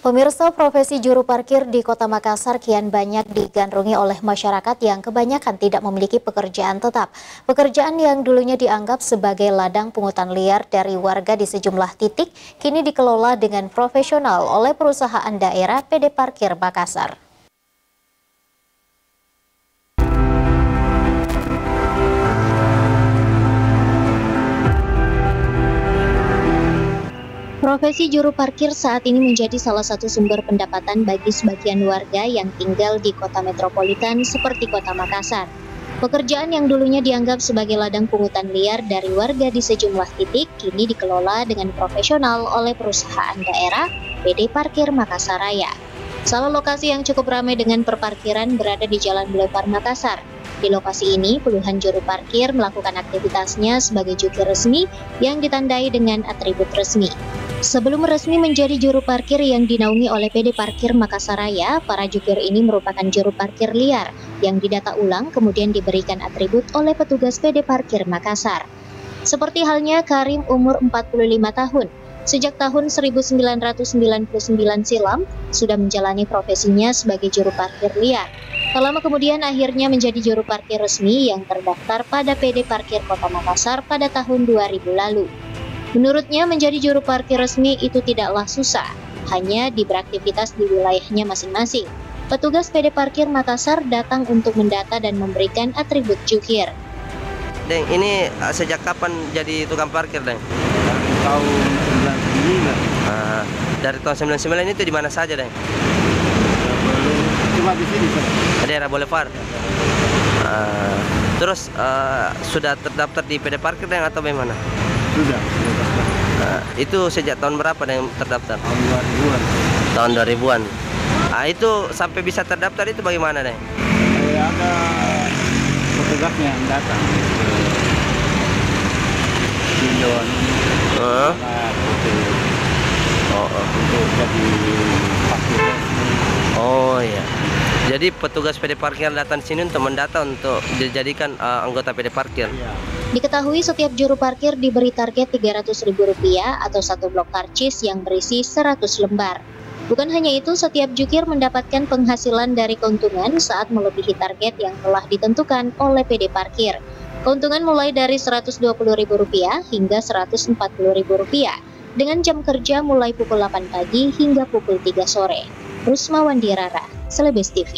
Pemirsa, profesi juru parkir di Kota Makassar kian banyak digandrungi oleh masyarakat yang kebanyakan tidak memiliki pekerjaan tetap. Pekerjaan yang dulunya dianggap sebagai ladang pungutan liar dari warga di sejumlah titik, kini dikelola dengan profesional oleh perusahaan daerah PD Parkir Makassar. Profesi juru parkir saat ini menjadi salah satu sumber pendapatan bagi sebagian warga yang tinggal di kota metropolitan seperti Kota Makassar. Pekerjaan yang dulunya dianggap sebagai ladang pungutan liar dari warga di sejumlah titik, kini dikelola dengan profesional oleh perusahaan daerah PD Parkir Makassar Raya. Salah lokasi yang cukup ramai dengan perparkiran berada di Jalan Boulevard Makassar. Di lokasi ini, puluhan juru parkir melakukan aktivitasnya sebagai jukir resmi yang ditandai dengan atribut resmi. Sebelum resmi menjadi juru parkir yang dinaungi oleh PD Parkir Makassar Raya, para jukir ini merupakan juru parkir liar yang didata ulang kemudian diberikan atribut oleh petugas PD Parkir Makassar. Seperti halnya Karim, umur 45 tahun. Sejak tahun 1999 silam, sudah menjalani profesinya sebagai juru parkir liar. Tak lama kemudian akhirnya menjadi juru parkir resmi yang terdaftar pada PD Parkir Kota Makassar pada tahun 2000 lalu. Menurutnya, menjadi juru parkir resmi itu tidaklah susah, hanya beraktivitas di wilayahnya masing-masing. Petugas PD Parkir Makassar datang untuk mendata dan memberikan atribut jukir. Deng, ini sejak kapan jadi tukang parkir, Deng? Tahun 99. Dari tahun 99 itu di mana saja, Deng? Cuma di sini, Pak. Daerah Boulevard. Terus sudah terdaftar di PD Parkir, Deng, atau bagaimana? Sudah. Itu sejak tahun berapa yang terdaftar? Tahun 2000-an. Tahun 2000-an. Itu sampai bisa terdaftar itu bagaimana, Deng? Ada petugasnya yang datang ke Bindon. Untuk jadi parkir. Oh iya. Jadi petugas PD Parkir datang sini untuk mendata untuk dijadikan anggota PD Parkir. Iya. Diketahui setiap juru parkir diberi target Rp300.000 atau satu blok karcis yang berisi 100 lembar. Bukan hanya itu, setiap jukir mendapatkan penghasilan dari keuntungan saat melebihi target yang telah ditentukan oleh PD Parkir. Keuntungan mulai dari Rp120.000 hingga Rp140.000 dengan jam kerja mulai pukul 8 pagi hingga pukul 3 sore. Rusma Wandirara, Selebes TV.